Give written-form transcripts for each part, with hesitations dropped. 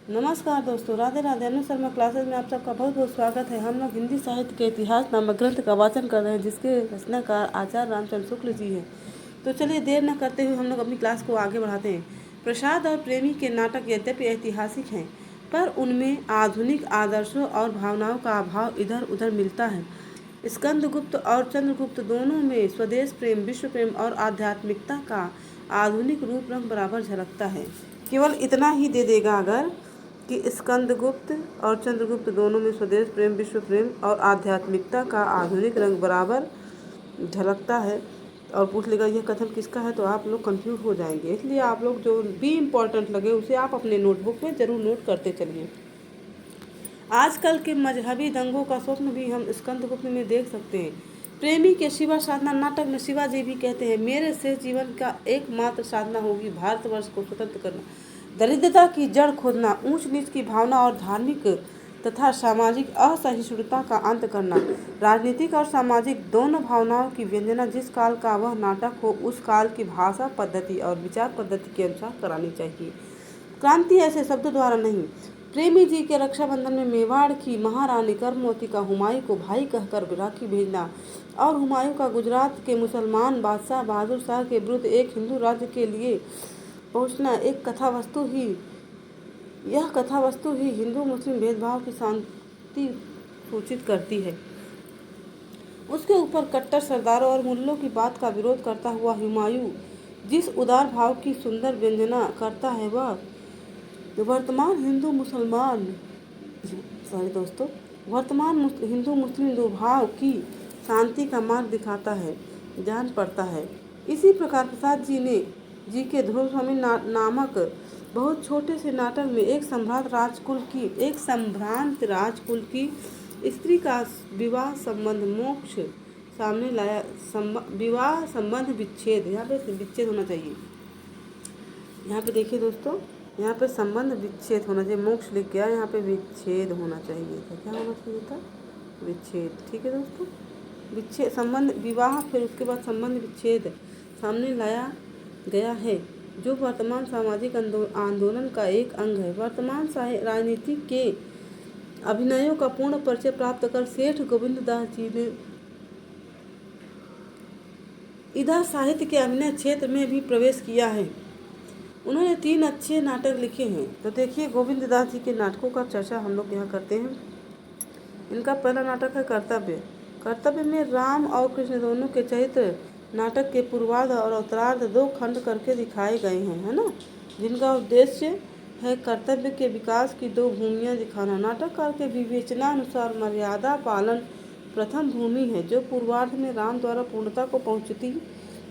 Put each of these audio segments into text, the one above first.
नमस्कार दोस्तों, राधे राधे। अनु शर्मा क्लासेस में आप सबका बहुत बहुत स्वागत है। हम लोग हिंदी साहित्य के इतिहास नामक ग्रंथ का वाचन कर रहे हैं, जिसके रचनाकार आचार्य रामचंद्र शुक्ल जी हैं। तो चलिए देर न करते हुए हम लोग अपनी क्लास को आगे बढ़ाते हैं। प्रसाद और प्रेमी के नाटक यद्यपि ऐतिहासिक हैं, पर उनमें आधुनिक आदर्शों और भावनाओं का अभाव इधर उधर मिलता है। स्कंदगुप्त और चंद्रगुप्त दोनों में स्वदेश प्रेम, विश्व प्रेम और आध्यात्मिकता का आधुनिक रूप रंग बराबर झलकता है। केवल इतना ही दे देगा अगर कि स्कंदगुप्त और चंद्रगुप्त दोनों में स्वदेश प्रेम, विश्व प्रेम और आध्यात्मिकता का आधुनिक रंग बराबर झलकता है, और पूछ लेगा यह कथन किसका है, तो आप लोग कंफ्यूज हो जाएंगे। इसलिए आप लोग जो भी इम्पोर्टेंट लगे उसे आप अपने नोटबुक में ज़रूर नोट करते चलिए। आजकल के मजहबी दंगों का स्वप्न भी हम स्कंदगुप्त में देख सकते हैं। प्रेमी के शिवा साधना नाटक में शिवाजी भी कहते हैं, मेरे शेष जीवन का एकमात्र साधना होगी भारतवर्ष को स्वतंत्र करना, दरिद्रता की जड़ खोदना, ऊंच नीच की भावना और धार्मिक तथा सामाजिक असहिष्णुता का अंत करना। राजनीतिक और सामाजिक दोनों भावनाओं की व्यंजना जिस काल का वह नाटक हो, उस काल की भाषा पद्धति और विचार पद्धति के अनुसार करानी चाहिए। क्रांति ऐसे शब्दों द्वारा नहीं। प्रेमी जी के रक्षाबंधन में मेवाड़ की महारानी करमोती का हुमायूं को भाई कहकर राखी भेजना, और हुमायूं का गुजरात के मुसलमान बादशाह बहादुर शाह के विरुद्ध एक हिंदू राज्य के लिए पहुंचना, एक यह कथावस्तु ही हिंदू मुस्लिम भेदभाव की शांति सूचित करती है। उसके ऊपर कट्टर सरदारों और मुल्लों की बात का विरोध करता हुआ हुमायूं जिस उदार भाव की सुंदर व्यंजना करता है, वह वर्तमान हिंदू मुस्लिम दुर्भाव की शांति का मार्ग दिखाता है, जान पड़ता है। इसी प्रकार प्रसाद जी के ध्रुव स्वामी नामक बहुत छोटे से नाटक में एक संभ्रांत राजकुल की स्त्री का विवाह संबंध मोक्ष सामने लाया। विवाह संबंध विच्छेद, यहाँ पे विच्छेद होना चाहिए। यहाँ पे देखिए दोस्तों, यहाँ पे संबंध विच्छेद होना चाहिए, मोक्ष लिख गया, यहाँ पे विच्छेद होना चाहिए था। क्या होना चाहिए था? विच्छेद। ठीक है दोस्तों, विच्छेद संबंध विवाह, फिर उसके बाद संबंध विच्छेद सामने लाया गया है, जो वर्तमान सामाजिक आंदोलन का एक अंग है। वर्तमान राजनीति के अभिनयों का पूर्ण परिचय प्राप्त कर सेठ गोविंद दास जी ने इधर साहित्य के अभिनय क्षेत्र में भी प्रवेश किया है। उन्होंने 3 अच्छे नाटक लिखे हैं। तो देखिए, गोविंद दास जी के नाटकों का चर्चा हम लोग यहाँ करते हैं। इनका पहला नाटक है कर्तव्य। कर्तव्य में राम और कृष्ण दोनों के चरित्र नाटक के पूर्वार्ध और उत्तरार्ध 2 खंड करके दिखाए गए हैं, है ना, जिनका उद्देश्य है कर्तव्य के विकास की 2 भूमियाँ दिखाना। नाटककार के विवेचनानुसार मर्यादा पालन प्रथम भूमि है, जो पूर्वार्ध में राम द्वारा पूर्णता को पहुँचती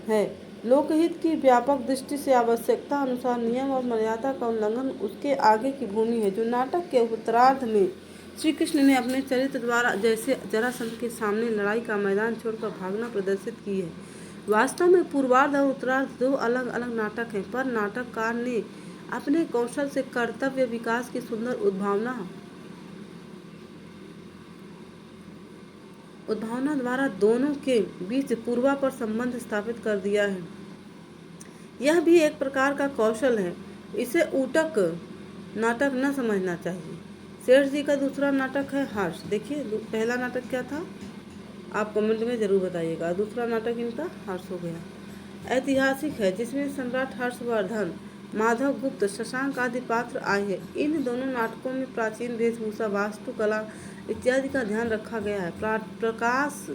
है। लोकहित की व्यापक दृष्टि से आवश्यकता अनुसार नियम और मर्यादा का उल्लंघन उसके आगे की भूमि है, जो नाटक के उत्तरार्ध में श्री कृष्ण ने अपने चरित्र द्वारा जैसे जरासंध के सामने लड़ाई का मैदान छोड़कर भागना प्रदर्शित की है। वास्तव में पूर्वार्ध और उत्तरार्ध 2 अलग अलग नाटक हैं, पर नाटककार ने अपने कौशल से कर्तव्य विकास की सुंदर उद्भावना द्वारा दोनों के बीच पूर्वापर संबंध स्थापित कर दिया है। यह भी एक प्रकार का कौशल है, इसे ऊटक नाटक न समझना चाहिए। सेठ जी का दूसरा नाटक है हर्ष। देखिए, पहला नाटक क्या था, आप कमेंट में जरूर बताइएगा। दूसरा नाटक इनका हर्ष हो गया। ऐतिहासिक है, जिसमें सम्राट हर्षवर्धन, माधव गुप्त, शशांक आदि पात्र आए हैं। इन दोनों नाटकों में प्राचीन वेशभूषा, वास्तुकला इत्यादि का ध्यान रखा गया है। प्रकाश,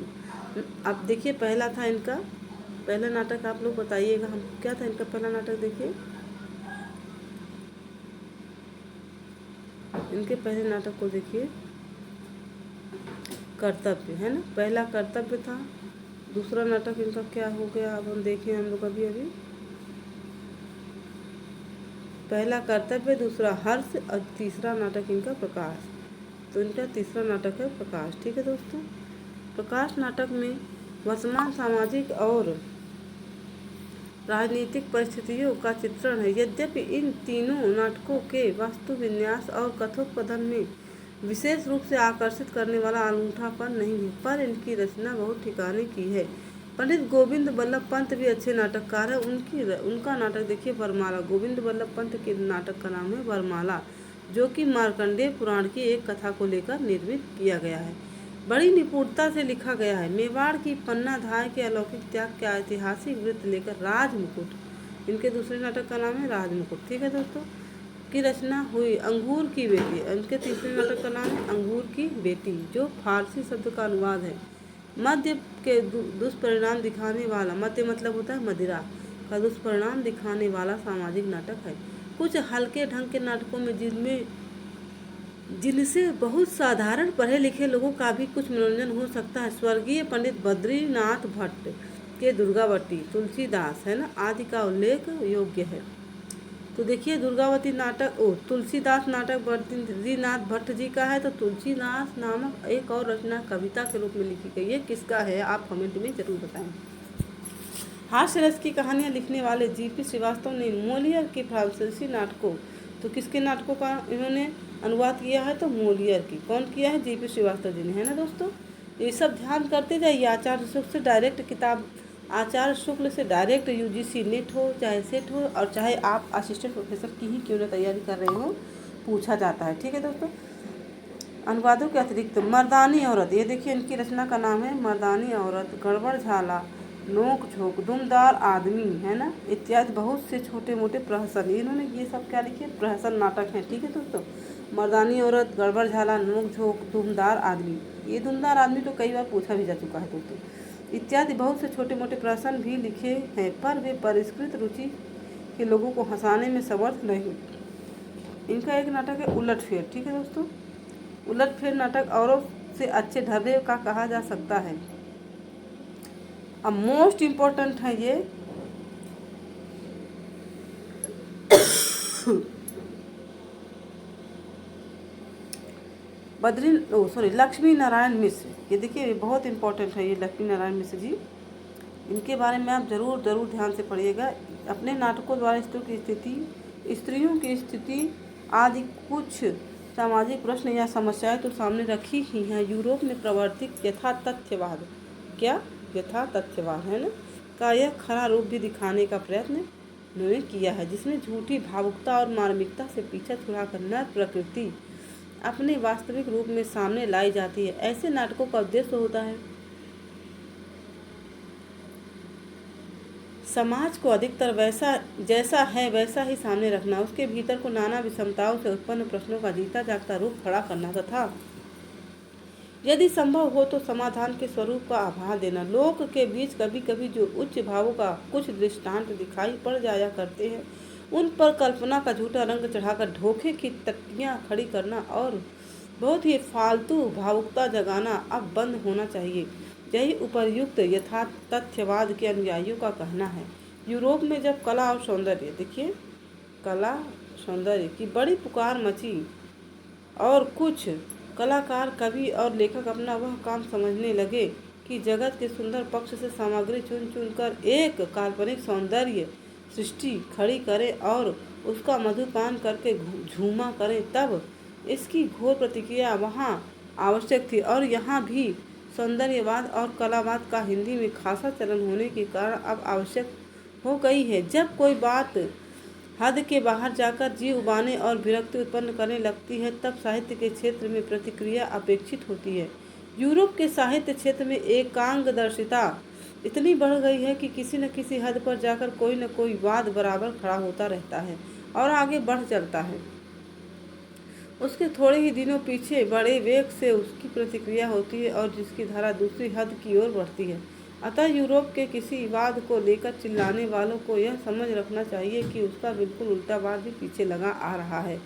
अब देखिए, पहला था इनका पहला नाटक, आप लोग बताइएगा हम क्या था इनका पहला नाटक। देखिए, इनके पहले नाटक को देखिए, कर्तव्य, है ना, पहला कर्तव्य था। दूसरा नाटक इनका क्या हो गया, अब हम देखें हम लोग अभी पहला कर्तव्य, दूसरा हर्ष, और तीसरा नाटक इनका प्रकाश। तो इनका तीसरा नाटक है प्रकाश। ठीक है दोस्तों, प्रकाश नाटक में वर्तमान सामाजिक और राजनीतिक परिस्थितियों का चित्रण है। यद्यपि इन तीनों नाटकों के वास्तु विन्यास और कथोपकथन में विशेष रूप से आकर्षित करने वाला अनूठापन नहीं है, पर इनकी रचना बहुत ठिकाने की है। पंडित गोविंद बल्लभ पंत भी अच्छे नाटककार है। उनका नाटक देखिए वरमाला। गोविंद बल्लभ पंत के नाटक का नाम है वरमाला। जो कि मार्कंडेय पुराण की एक कथा को लेकर निर्मित किया गया है। बड़ी निपुणता से लिखा गया है। मेवाड़ की पन्नाधार के अलौकिक त्याग के ऐतिहासिक वृत्त लेकर राजमुकुट, इनके दूसरे नाटक का नाम है राजमुकुट, ठीक है दोस्तों, की रचना हुई। अंगूर की बेटी, इनके तीसरे नाटक का नाम है अंगूर की बेटी, जो फारसी शब्द का अनुवाद है। मद्य के दुष्परिणाम दिखाने वाला, मद्य मतलब होता है मदिरा, का दुष्परिणाम दिखाने वाला सामाजिक नाटक है। कुछ हल्के ढंग के नाटकों में जिनसे बहुत साधारण पढ़े लिखे लोगों का भी कुछ मनोरंजन हो सकता है। स्वर्गीय पंडित बद्रीनाथ भट्ट के दुर्गावती, तुलसीदास है ना आदि का उल्लेख योग्य है। तो देखिए दुर्गावती नाटक तुलसीदास नाटक बद्रीनाथ भट्ट जी का है। तो तुलसीदास नामक एक और रचना कविता के रूप में लिखी गई है, किसका है आप कमेंट में जरूर बताएं। हास्य रस की कहानियाँ लिखने वाले जीपी श्रीवास्तव ने मोलियर के फ्रांसीसी नाटकों, तो किसके नाटकों का इन्होंने अनुवाद किया है, तो मोलियर की। कौन किया है, जीपी श्रीवास्तव जी ने, है ना दोस्तों। ये सब ध्यान करते जाइए। आचार्य शुक्ल से डायरेक्ट किताब, आचार्य शुक्ल से डायरेक्ट यूजीसी नेट हो चाहे सेट हो, और चाहे आप असिस्टेंट प्रोफेसर की ही क्यों ना तैयारी कर रहे हो, पूछा जाता है, ठीक है दोस्तों। अनुवादों के अतिरिक्त मर्दानी औरत, ये देखिए इनकी रचना का नाम है मर्दानी औरत, गड़बड़ झाला, नोक झोंक, दुमदार आदमी, है ना, इत्यादि बहुत से छोटे मोटे प्रहसन, इन्होंने ये सब क्या लिखे, प्रहसन नाटक हैं, ठीक है दोस्तों। मर्दानी औरत, गड़बड़ झाला, नोक झोंक, दुमदार आदमी, ये दुमदार आदमी तो कई बार पूछा भी जा चुका है दोस्तों, इत्यादि बहुत से छोटे मोटे प्रहसन भी लिखे हैं, पर वे परिष्कृत रुचि के लोगों को हंसाने में समर्थ नहीं। इनका एक नाटक है उलटफेर, ठीक है दोस्तों। उलटफेर नाटक औरों से अच्छे ढर्रे का कहा जा सकता है। अब मोस्ट इम्पोर्टेंट है ये लक्ष्मी नारायण मिश्र, ये देखिए ये बहुत इम्पोर्टेंट है ये लक्ष्मी नारायण मिश्र जी, इनके बारे में आप जरूर ध्यान से पढ़िएगा। अपने नाटकों द्वारा स्त्रियों की स्थिति आदि कुछ सामाजिक प्रश्न या समस्याएं तो सामने रखी ही हैं। यूरोप में प्रवर्तित यथातथ्यवाद, क्या यथातथ्यवाद है ना, का यह खरा रूप भी दिखाने का प्रयत्न उन्होंने किया है, जिसमें झूठी भावुकता और मार्मिकता से पीछा छुड़ाकर नर प्रकृति अपने वास्तविक रूप में सामने लाई जाती है। ऐसे नाटकों का उद्देश्य होता है समाज को अधिकतर जैसा है वैसा ही सामने रखना, उसके भीतर को नाना विषमताओं से उत्पन्न प्रश्नों का जीता जागता रूप खड़ा करना तथा यदि संभव हो तो समाधान के स्वरूप का आभार देना। लोक के बीच कभी कभी जो उच्च भावों का कुछ दृष्टांत दिखाई पड़ जाया करते हैं, उन पर कल्पना का झूठा रंग चढ़ाकर धोखे की तख्तियाँ खड़ी करना और बहुत ही फालतू भावुकता जगाना अब बंद होना चाहिए। यही उपर्युक्त यथातथ्यवाद के अनुयायियों का कहना है। यूरोप में जब कला और सौंदर्य, देखिए कला सौंदर्य की बड़ी पुकार मची और कुछ कलाकार, कवि और लेखक अपना वह काम समझने लगे कि जगत के सुंदर पक्ष से सामग्री चुन चुन कर एक काल्पनिक सौंदर्य सृष्टि खड़ी करें और उसका मधुपान करके झूमा करें, तब इसकी घोर प्रतिक्रिया वहाँ आवश्यक थी। और यहाँ भी सौंदर्यवाद और कलावाद का हिंदी में खासा चलन होने के कारण अब आवश्यक हो गई है। जब कोई बात हद के बाहर जाकर जी उबाने और विरक्ति उत्पन्न करने लगती है, तब साहित्य के क्षेत्र में प्रतिक्रिया अपेक्षित होती है। यूरोप के साहित्य क्षेत्र में एकांगदर्शिता इतनी बढ़ गई है कि किसी न किसी हद पर जाकर कोई न कोई वाद बराबर खड़ा होता रहता है और आगे बढ़ चलता है। उसके थोड़े ही दिनों पीछे बड़े वेग से उसकी प्रतिक्रिया होती है और जिसकी धारा दूसरी हद की ओर बढ़ती है। अतः यूरोप के किसी वाद को लेकर चिल्लाने वालों को यह समझ रखना चाहिए कि उसका बिल्कुल उल्टा वाद भी पीछे लगा आ रहा है।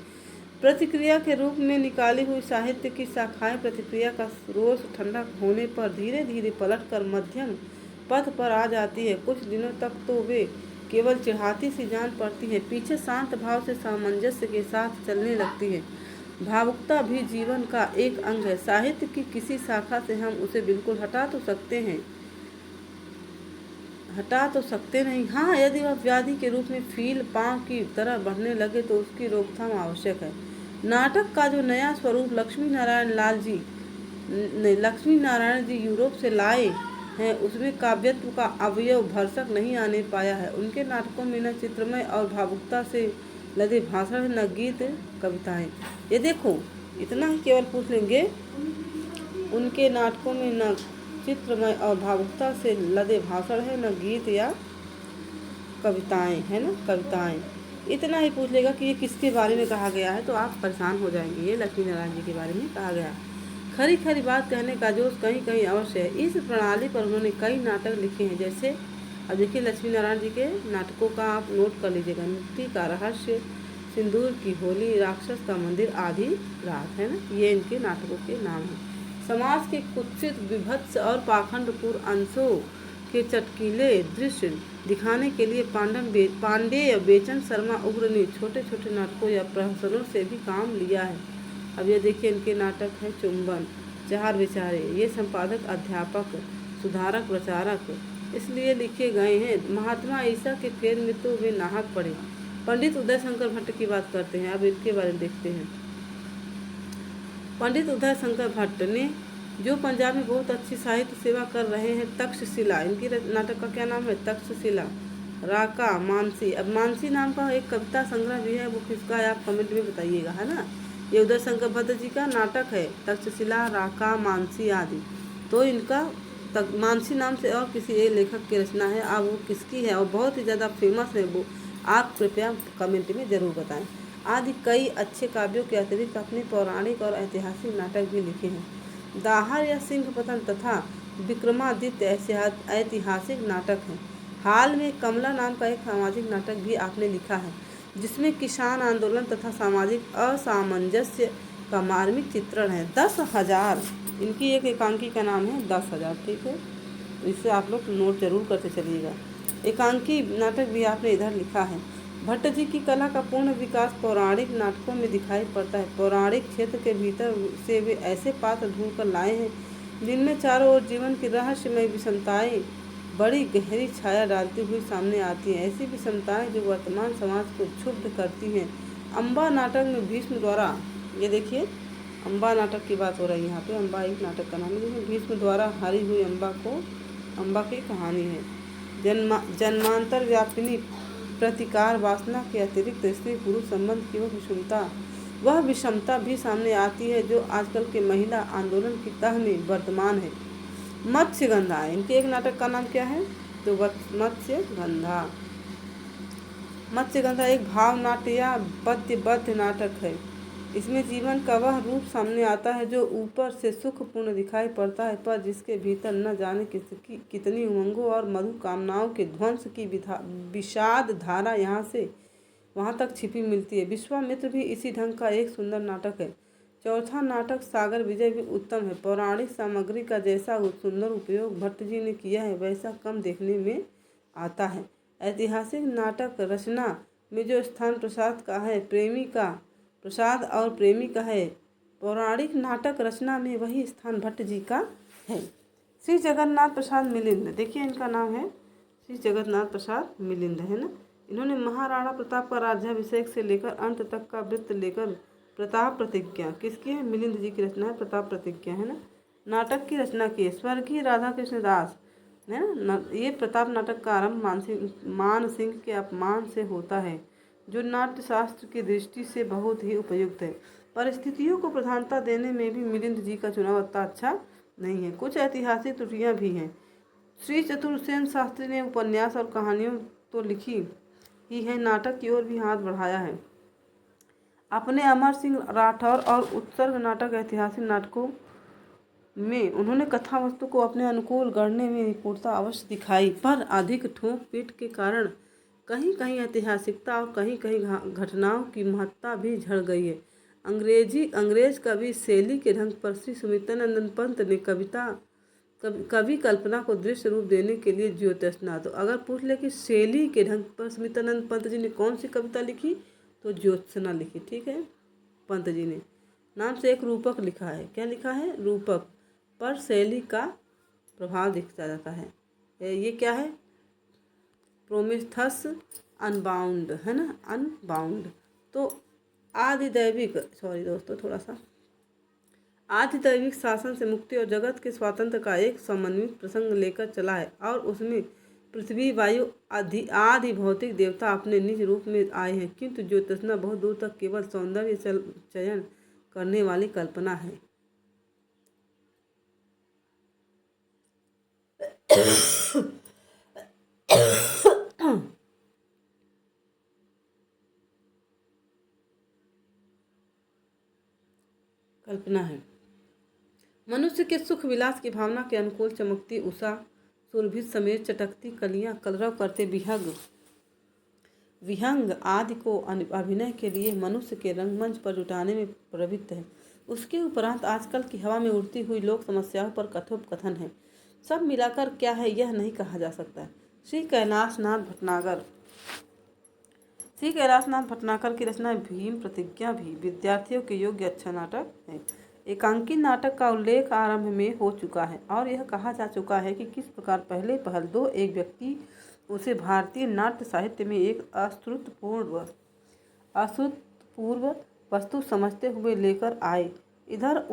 प्रतिक्रिया के रूप में निकाली हुई साहित्य की शाखाएं प्रतिक्रिया का रोष ठंडा होने पर धीरे धीरे पलटकर मध्यम पथ पर आ जाती है। कुछ दिनों तक तो वे केवल चिढ़ाती सी जान पड़ती है, पीछे शांत भाव से सामंजस्य के साथ चलने लगती है। भावुकता भी जीवन का एक अंग है। साहित्य की किसी शाखा से हम उसे बिल्कुल हटा तो सकते नहीं। हाँ, यदि वह व्याधि के रूप में फील पाँव की तरह बढ़ने लगे तो उसकी रोकथाम आवश्यक है। नाटक का जो नया स्वरूप लक्ष्मी नारायण जी यूरोप से लाए हैं, उसमें काव्यत्व का अवयव भरसक नहीं आने पाया है। उनके नाटकों में न चित्रमय और भावुकता से लदे भाषण न गीत कविताएं। ये देखो, इतना ही केवल पूछ लेंगे। उनके नाटकों में न चित्रमय और भावुकता से लदे भाषण है, न गीत या कविताएं, है ना, कविताएं। इतना ही पूछ लेगा कि ये किसके बारे में कहा गया है, तो आप परेशान हो जाएंगे। ये लक्ष्मी नारायण जी के बारे में कहा गया। खरी खरी बात कहने का जोश कहीं कहीं अवश्य है। इस प्रणाली पर उन्होंने कई नाटक लिखे हैं, जैसे अब देखिए लक्ष्मी नारायण जी के नाटकों का आप नोट कर लीजिएगा। मुक्ति का रहस्य, सिंदूर की होली, राक्षस का मंदिर, आधी रात, है ना, ये इनके नाटकों के नाम हैं। समाज के कुत्सित, विभत्स और पाखंडपूर्ण अंशों के चटकीले दृश्य दिखाने के लिए पांडेय बेचन शर्मा उग्र ने छोटे छोटे नाटकों या प्रहसनों से भी काम लिया है। अब ये देखिए इनके नाटक है चुंबन, चार विचारे। ये संपादक, अध्यापक, सुधारक, प्रचारक इसलिए लिखे गए हैं। महात्मा ईसा के फेर में तो वे नाहक पड़े। पंडित उदय शंकर भट्ट की बात करते हैं। अब इनके बारे में देखते हैं। पंडित उदय शंकर भट्ट ने जो पंजाब में बहुत अच्छी साहित्य सेवा कर रहे हैं। तक्षशिला, इनकी नाटक का क्या नाम है? तक्षशिला। राका, मानसी। अब मानसी नाम का एक कविता संग्रह भी है, वो किसका है आप कमेंट में बताइएगा, है ना। ये उदय शंकर भट्ट जी का नाटक है, तक्षशिला, राका, मानसी आदि। तो इनका मानसी नाम से और किसी एक लेखक की रचना है। अब वो किसकी है और बहुत ही ज़्यादा फेमस है, वो आप कृपया कमेंट में ज़रूर बताएं। आदि कई अच्छे काव्यों के अतिरिक्त अपने पौराणिक और ऐतिहासिक नाटक भी लिखे हैं। दाहर या सिंहपतन तथा विक्रमादित्य ऐतिहासिक नाटक हैं। हाल में कमला नाम का एक सामाजिक नाटक भी आपने लिखा है, जिसमें किसान आंदोलन तथा सामाजिक असामंजस्य का मार्मिक चित्रण है। 10,000 इनकी एक एकांकी का नाम है 10,000, ठीक है। तो इससे आप लोग नोट जरूर करते चलिएगा। एकांकी नाटक भी आपने इधर लिखा है। भट्ट जी की कला का पूर्ण विकास पौराणिक नाटकों में दिखाई पड़ता है। पौराणिक क्षेत्र के भीतर से वे ऐसे पात्र ढूंढ कर लाए हैं जिनमें चारों ओर जीवन की रहस्यमय विषमताएं बड़ी गहरी छाया डालती हुई सामने आती हैं। ऐसी विषमताएं जो वर्तमान समाज को क्षुब्ध करती हैं। अम्बा नाटक में भीष्म द्वारा, ये देखिए अम्बा नाटक की बात हो रही है यहाँ पे। अम्बा एक नाटक का नाम है, जिसमें भीष्म द्वारा हारी हुई अम्बा की कहानी है। जन्मांतर व्यापिनी प्रतिकार वासना के अतिरिक्त स्त्री पुरुष संबंध की वह विषमता भी सामने आती है जो आजकल के महिला आंदोलन की तह में वर्तमान है। मत्स्यगंधा, इनके एक नाटक का नाम क्या है? तो मत्स्यगंधा। मत्स्यगंधा एक भाव नाट्य या पद्यबद्ध नाटक है। इसमें जीवन का वह रूप सामने आता है जो ऊपर से सुखपूर्ण दिखाई पड़ता है, पर जिसके भीतर न जाने कितनी उमंगों और मधु कामनाओं के ध्वंस की विषाद धारा यहाँ से वहाँ तक छिपी मिलती है। विश्वामित्र भी इसी ढंग का एक सुंदर नाटक है। चौथा नाटक सागर विजय भी उत्तम है। पौराणिक सामग्री का जैसा सुंदर उपयोग भट्ट जी ने किया है, वैसा कम देखने में आता है। ऐतिहासिक नाटक रचना में जो स्थान प्रसाद का है, प्रसाद और प्रेमी का है, पौराणिक नाटक रचना में वही स्थान भट्ट जी का है। श्री जगन्नाथ प्रसाद मिलिंद, देखिए इनका नाम है श्री जगन्नाथ प्रसाद मिलिंद, है ना। इन्होंने महाराणा प्रताप का राज्याभिषेक से लेकर अंत तक का वृत्त लेकर प्रताप प्रतिज्ञा, किसकी है? मिलिंद जी की रचना है प्रताप प्रतिज्ञा, है ना। नाटक की रचना की है स्वर्गीय राधा कृष्ण दास, है ना। ये प्रताप नाटक का आरंभ मान सिंह के अपमान से होता है, जो नाट्य शास्त्र की दृष्टि से बहुत ही उपयुक्त है। परिस्थितियों को प्रधानता देने में भी मिलिंद जी का चुनाव इतना अच्छा नहीं है। कुछ ऐतिहासिक त्रुटियां भी हैं। श्री चतुर्सेन शास्त्री ने उपन्यास और कहानियों तो लिखी ही है, नाटक की ओर भी हाथ बढ़ाया है। अपने अमर सिंह राठौर और उत्सर्ग नाटक ऐतिहासिक नाटकों में उन्होंने कथा वस्तु को अपने अनुकूल गढ़ने में निपुणता अवश्य दिखाई, पर अधिक ठोक पीट के कारण कहीं कहीं ऐतिहासिकता और कहीं कहीं घटनाओं की महत्ता भी झड़ गई है। अंग्रेज कवि शैली के ढंग पर श्री सुमित्रानंद पंत ने कवि कल्पना को दृश्य रूप देने के लिए ज्योत्सना, तो अगर पूछ ले कि शैली के ढंग पर सुमित्रानंद पंत जी ने कौन सी कविता लिखी, तो ज्योत्सना लिखी, ठीक है। पंत जी ने नाम से एक रूपक लिखा है, क्या लिखा है? रूपक, पर शैली का प्रभाव दिखता जाता है। ये क्या है? प्रोमेथस अनबाउंड, है ना, अनबाउंड। तो आधिदैविक शासन से मुक्ति और जगत के स्वातंत्र का एक समन्वित प्रसंग लेकर चला है और उसमें पृथ्वी वायु आदि भौतिक देवता अपने निज रूप में आए हैं, किंतु ज्योतिषना बहुत दूर तक केवल सौंदर्य चयन करने वाली कल्पना है। कल्पना है। मनुष्य के सुख विलास की भावना के अनुकूल चमकती उषा सुरभि समेत चटकती कलियां कलरव करते विहंग आदि को अभिनय के लिए मनुष्य के रंगमंच पर जुटाने में प्रवृत्त है। उसके उपरांत आजकल की हवा में उड़ती हुई लोक समस्याओं पर कथोपकथन है। सब मिलाकर क्या है यह नहीं कहा जा सकता। श्री कैलाशनाथ भटनागर की रचना भीम प्रतिज्ञा भी विद्यार्थियों के योग्य अच्छा नाटक है। एकांकी नाटक का उल्लेख आरंभ में हो चुका है और यह कहा जा चुका है कि किस प्रकार पहले पहल दो एक व्यक्ति उसे भारतीय नाट्य साहित्य में एक अश्रुतपूर्व वस्तु समझते हुए लेकर आए। इधर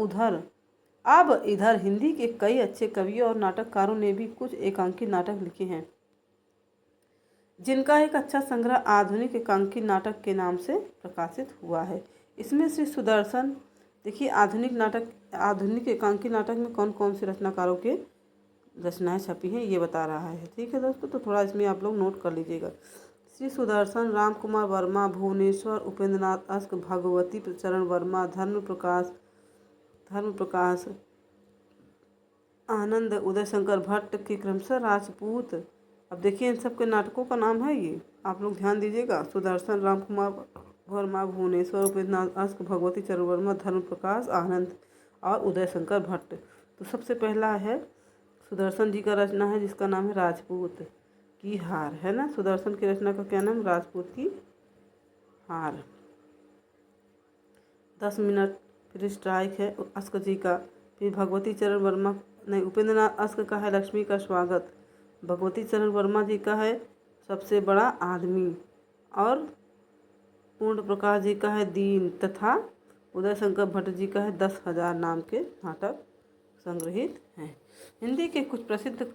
हिंदी के कई अच्छे कवियों और नाटककारों ने भी कुछ एकांकी नाटक लिखे हैं, जिनका एक अच्छा संग्रह आधुनिक एकांकी नाटक के नाम से प्रकाशित हुआ है। इसमें श्री सुदर्शन, देखिए आधुनिक एकांकी नाटक में कौन कौन से रचनाकारों के रचनाएं छपी हैं ये बता रहा है। ठीक है दोस्तों, तो थोड़ा इसमें आप लोग नोट कर लीजिएगा। श्री सुदर्शन, राम कुमार वर्मा, भुवनेश्वर, उपेंद्रनाथ अस्क, भगवती चरण वर्मा, धर्म प्रकाश, आनंद, उदय शंकर भट्ट के क्रमशः राजपूत। अब देखिए इन सब के नाटकों का नाम है ये, आप लोग ध्यान दीजिएगा। सुदर्शन, राम कुमार वर्मा, भुवनेश्वर, उपेंद्रनाथ अस्क, भगवती चरण वर्मा, धर्म प्रकाश, आनंद और उदय शंकर भट्ट। तो सबसे पहला है सुदर्शन जी का रचना है जिसका नाम है राजपूत की हार, है ना। सुदर्शन की रचना का क्या नाम? राजपूत की हार। 10 मिनट। फिर स्ट्राइक है अस्क जी का। फिर भगवती चरण वर्मा नहीं, उपेंद्रनाथ अस्क का है लक्ष्मी का स्वागत। भगवती चरण वर्मा जी का है सबसे बड़ा आदमी। और पूर्ण प्रकाश जी का है दीन, तथा उदय शंकर भट्ट जी का है 10,000 नाम के नाटक संग्रहित हैं। हिंदी के कुछ प्रसिद्ध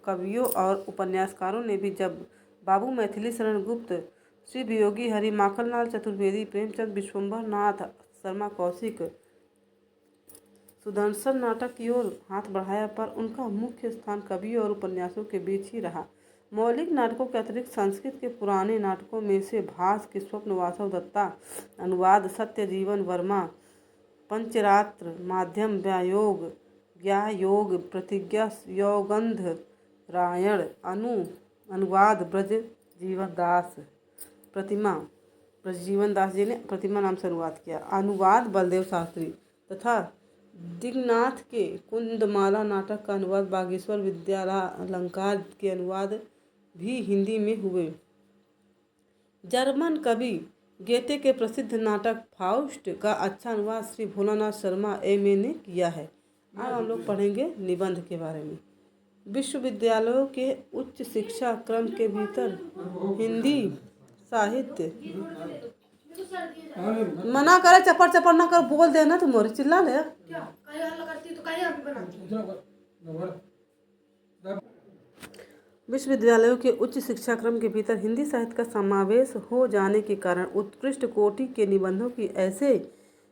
कवियों और उपन्यासकारों ने भी जब बाबू मैथिली शरण गुप्त, श्री वियोगी हरि, माखनलाल चतुर्वेदी, प्रेमचंद, विश्वम्भर नाथ शर्मा कौशिक सुदर्शन नाटक की ओर हाथ बढ़ाया, पर उनका मुख्य स्थान कवियों और उपन्यासों के बीच ही रहा। मौलिक नाटकों के अतिरिक्त संस्कृत के पुराने नाटकों में से भास की स्वप्न वासव दत्ता अनुवाद, सत्यजीवन वर्मा पंचरात्र, माध्यम व्यायोग, प्रतिज्ञा यौगंध रायण अनुवाद ब्रजजीवन दास जी ने प्रतिमा नाम से अनुवाद किया। अनुवाद बलदेव शास्त्री, तथा दिग्नाथ के कुंदमाला नाटक का अनुवाद बागेश्वर विद्यालंकार के अनुवाद भी हिंदी में हुए। जर्मन कवि गेते के प्रसिद्ध नाटक फाउस्ट का अच्छा अनुवाद श्री भोलानाथ शर्मा एम.ए. ने किया है। अब हम लोग पढ़ेंगे निबंध के बारे में। विश्वविद्यालयों के उच्च शिक्षा क्रम के भीतर हिंदी साहित्य मना करे, चपड़ ना कर, बोल देना तुम और चिल्ला ले। विश्वविद्यालयों के उच्च शिक्षा क्रम के भीतर हिंदी साहित्य का समावेश हो जाने के कारण उत्कृष्ट कोटि के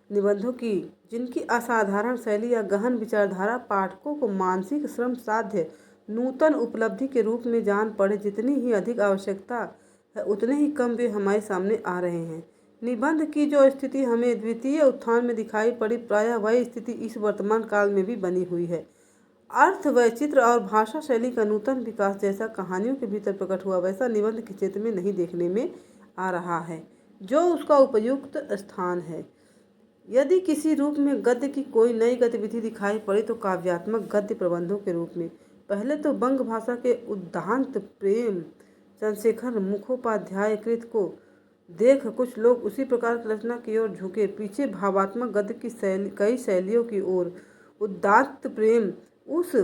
निबंधों की जिनकी असाधारण शैली या गहन विचारधारा पाठकों को मानसिक श्रम साध्य नूतन उपलब्धि के रूप में जान पड़े, जितनी ही अधिक आवश्यकता है उतने ही कम वे हमारे सामने आ रहे हैं। निबंध की जो स्थिति हमें द्वितीय उत्थान में दिखाई पड़ी, प्रायः वही स्थिति इस वर्तमान काल में भी बनी हुई है। अर्थ, वैचित्र और भाषा शैली का नूतन विकास जैसा कहानियों के भीतर प्रकट हुआ, वैसा निबंध के क्षेत्र में नहीं देखने में आ रहा है, जो उसका उपयुक्त स्थान है। यदि किसी रूप में गद्य की कोई नई गतिविधि दिखाई पड़ी तो काव्यात्मक गद्य प्रबंधों के रूप में। पहले तो बंग भाषा के उद्दांत प्रेम चंद्रशेखर मुखोपाध्याय कृत को देख कुछ लोग उसी प्रकार की रचना की ओर झुके। पीछे भावात्मक गद्य की कई शैलियों की ओर। उद्दात प्रेम उस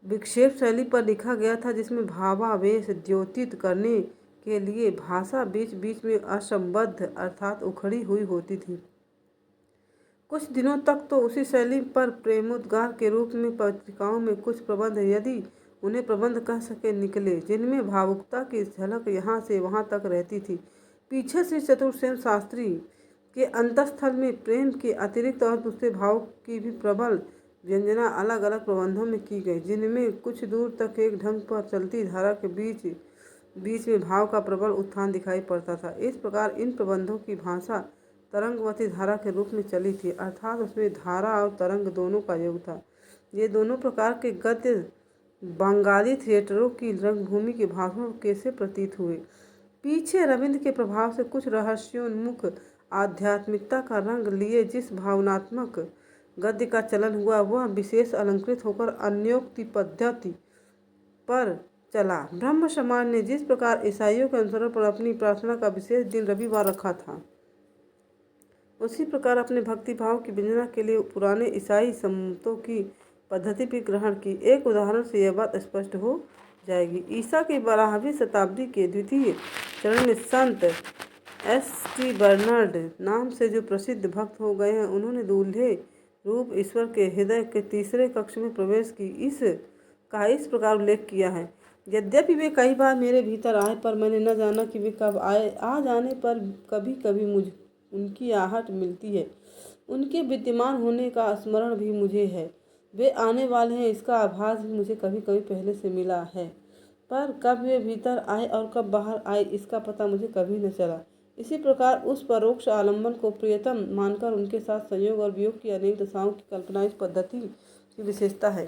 विक्षेप शैली पर लिखा गया था जिसमें भावावेश द्योतित करने के लिए भाषा बीच बीच में असंबद्ध अर्थात उखड़ी हुई होती थी। कुछ दिनों तक तो उसी शैली पर प्रेमोद्गार के रूप में पत्रिकाओं में कुछ प्रबंध, यदि उन्हें प्रबंध कह सके निकले, जिनमें भावुकता की झलक यहाँ से वहाँ तक रहती थी। पीछे श्री चतुर्सेन शास्त्री के अंतस्थल में प्रेम के अतिरिक्त और दूसरे भाव की भी प्रबल व्यंजना अलग अलग प्रबंधों में की गई, जिनमें कुछ दूर तक एक ढंग पर चलती धारा के बीच बीच में भाव का प्रबल उत्थान दिखाई पड़ता था। इस प्रकार इन प्रबंधों की भाषा तरंगवती धारा के रूप में चली थी, अर्थात उसमें धारा और तरंग दोनों का योग था। ये दोनों प्रकार के गद्य बंगाली थिएटरों की रंगभूमि के भाषणों कैसे प्रतीत हुए। पीछे रविंद्र के प्रभाव से कुछ रहस्योन्मुख आध्यात्मिकता का रंग लिए जिस भावनात्मक गद्य का चलन हुआ, वह विशेष अलंकृत होकर अन्योक्ति पद्धति पर चला। ब्रह्म समाज ने जिस प्रकार ईसाइयों के अनुसरण पर अपनी प्रार्थना का विशेष दिन रविवार रखा था, उसी प्रकार अपने भक्ति भाव की व्यंजना के लिए पुराने ईसाई संतों की पद्धति भी ग्रहण की। एक उदाहरण से यह बात स्पष्ट हो जाएगी। ईसा की 12वीं शताब्दी के द्वितीय चरण में संत S.T. बर्नार्ड नाम से जो प्रसिद्ध भक्त हो गए हैं, उन्होंने दूल्हे रूप ईश्वर के हृदय के तीसरे कक्ष में प्रवेश की इस प्रकार उल्लेख किया है। यद्यपि वे कई बार मेरे भीतर आए, पर मैंने न जाना कि वे कब आए। आ जाने पर कभी कभी मुझ उनकी आहट मिलती है। उनके विद्यमान होने का स्मरण भी मुझे है। वे आने वाले हैं, इसका आभास भी मुझे कभी कभी पहले से मिला है, पर कब वे भीतर आए और कब बाहर आए, इसका पता मुझे कभी न चला। इसी प्रकार उस परोक्ष आलम्बन को प्रियतम मानकर उनके साथ संयोग और वियोग की अनेक दशाओं की कल्पना इस पद्धति की विशेषता है।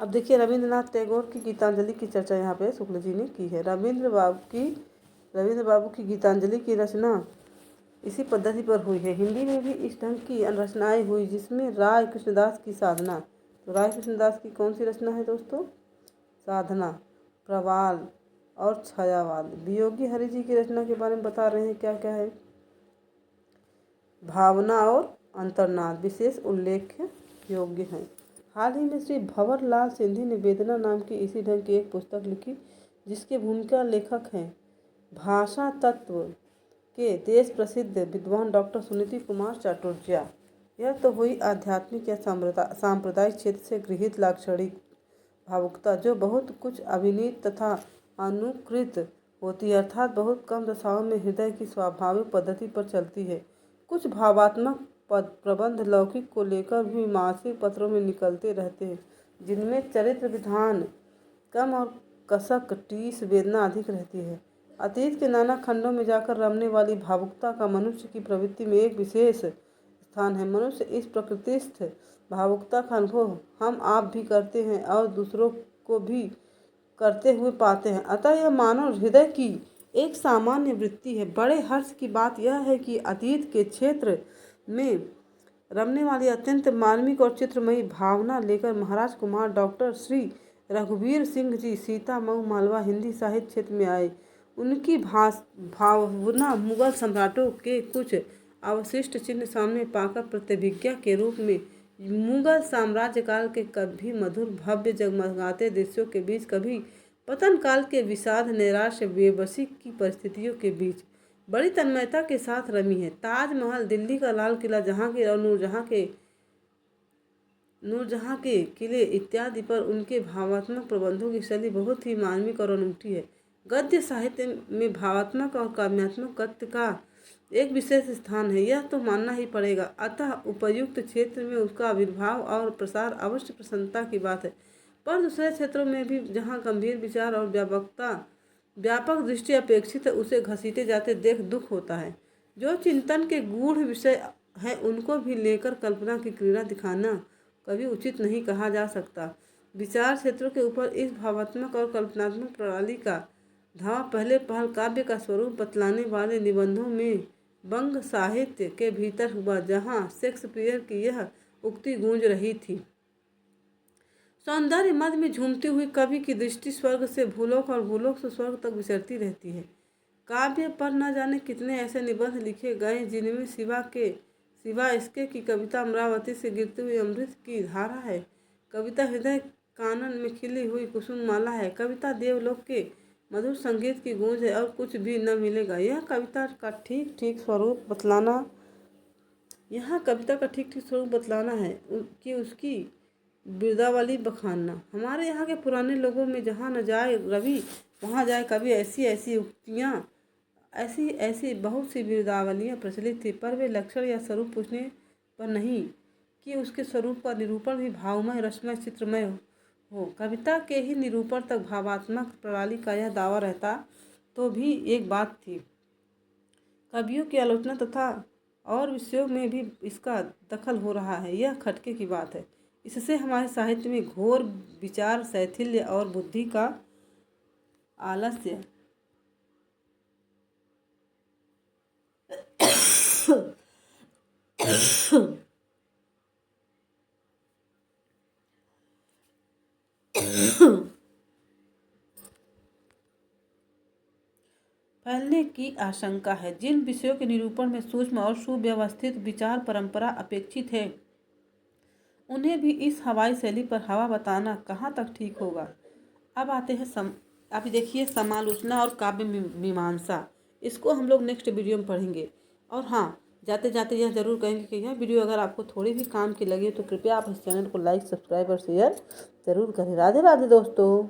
अब देखिए, रविंद्रनाथ टैगोर की गीतांजलि की चर्चा यहाँ पे शुक्ल जी ने की है। रविंद्र बाबू की गीतांजलि की रचना इसी पद्धति पर हुई है। हिंदी में भी इस ढंग की रचनाएं हुई, जिसमें राय कृष्णदास की साधना, तो राय कृष्णदास की कौन सी रचना है दोस्तों? साधना, प्रवाल और छायावाद। वियोगी हरि जी की रचना के बारे में बता रहे हैं, क्या क्या है? भावना और अंतर्नाद विशेष उल्लेख्य योग्य हैं। हाल ही में श्री भंवर लाल सिंधी ने वेदना नाम की इसी ढंग की एक पुस्तक लिखी, जिसके भूमिका लेखक हैं भाषा तत्व के देश प्रसिद्ध विद्वान डॉक्टर सुनीति कुमार चाटुर्या। यह तो हुई आध्यात्मिक या सांप्रदायिक क्षेत्र से गृहीत लाक्षणिक भावुकता, जो बहुत कुछ अभिनीत तथा अनुकृत होती है, अर्थात बहुत कम दशाओं में हृदय की स्वाभाविक पद्धति पर चलती है। कुछ भावात्मक प्रबंध लौकिक को लेकर भी मासिक पत्रों में निकलते रहते हैं, जिनमें चरित्र विधान कम और कसक टीस वेदना अधिक रहती है। अतीत के नाना खंडों में जाकर रमने वाली भावुकता का मनुष्य की प्रवृत्ति में एक विशेष स्थान है। मनुष्य इस प्रकृतिस्थ भावुकता का अनुभव हम आप भी करते हैं और दूसरों को भी करते हुए पाते हैं, अतः यह मानव हृदय की एक सामान्य वृत्ति है। बड़े हर्ष की बात यह है कि अतीत के क्षेत्र में रमने वाली अत्यंत मार्मिक और चित्रमयी भावना लेकर महाराज कुमार डॉक्टर श्री रघुवीर सिंह जी सीता मऊ मालवा हिंदी साहित्य क्षेत्र में आए। उनकी भावना मुगल सम्राटों के कुछ अवशिष्ट चिन्ह सामने पाकर प्रतिभिज्ञा के रूप में मुगल साम्राज्य काल के कभी मधुर भव्य जगमगाते दृश्यों के बीच, कभी पतन काल के विषाद नैराश्य बेबसी की परिस्थितियों के बीच बड़ी तन्मयता के साथ रमी है। ताजमहल, दिल्ली का लाल किला, जहांगीर और नूरजहां के किले इत्यादि पर उनके भावात्मक प्रबंधों की शैली बहुत ही मार्मिक और अनूठी है। गद्य साहित्य में भावात्मक और काव्यात्मक गद्य का एक विशेष स्थान है, यह तो मानना ही पड़ेगा। अतः उपयुक्त क्षेत्र में उसका आविर्भाव और प्रसार अवश्य प्रसन्नता की बात है, पर दूसरे क्षेत्रों में भी जहाँ गंभीर विचार और व्यापक दृष्टि अपेक्षित है, उसे घसीटे जाते देख दुख होता है। जो चिंतन के गूढ़ विषय हैं, उनको भी लेकर कल्पना की क्रीड़ा दिखाना कभी उचित नहीं कहा जा सकता। विचार क्षेत्रों के ऊपर इस भावात्मक और कल्पनात्मक प्रणाली का धावा पहले पहल काव्य का स्वरूप बतलाने वाले निबंधों में बंग साहित्य के भीतर हुआ, जहाँ शेक्सपियर की यह उक्ति गूंज रही थी, सौंदर्य मद में झूमती हुई कवि की दृष्टि स्वर्ग से भूलोक और भूलोक से स्वर्ग तक विचरती रहती है। काव्य पर न जाने कितने ऐसे निबंध लिखे गए, जिनमें सिवा इसके की कविता अमरावती से गिरते हुए अमृत की धारा है, कविता हृदय कानन में खिली हुई कुसुम माला है, कविता देवलोक के मधुर संगीत की गूंज है और कुछ भी न मिलेगा। यह कविता का ठीक ठीक स्वरूप बतलाना है कि उसकी बिरदावली बखानना। हमारे यहाँ के पुराने लोगों में जहाँ न जाए रवि वहाँ जाए कवि, ऐसी ऐसी उक्तियाँ, ऐसी ऐसी बहुत सी बिरदावलियाँ प्रचलित थी, पर वे लक्षण या स्वरूप पूछने पर नहीं कि उसके स्वरूप का निरूपण भी भावमय, रसमय, चित्रमय हो। कविता के ही निरूपण तक भावात्मक प्रणाली का यह दावा रहता तो भी एक बात थी, कवियों की आलोचना तथा और विषयों में भी इसका दखल हो रहा है, यह खटके की बात है। इससे हमारे साहित्य में घोर विचार शैथिल्य और बुद्धि का आलस्य फैलने की आशंका है। जिन विषयों के निरूपण में सूक्ष्म और सुव्यवस्थित विचार परंपरा अपेक्षित है, उन्हें भी इस हवाई शैली पर हवा बताना कहाँ तक ठीक होगा। अब आते हैं अभी देखिए समालोचना और काव्य मीमांसा। इसको हम लोग नेक्स्ट वीडियो में पढ़ेंगे। और हाँ, जाते जाते यह जरूर कहेंगे कि यह वीडियो अगर आपको थोड़ी भी काम की लगे तो कृपया आप इस चैनल को लाइक, सब्सक्राइब और शेयर जरूर करें। राधे राधे दोस्तों।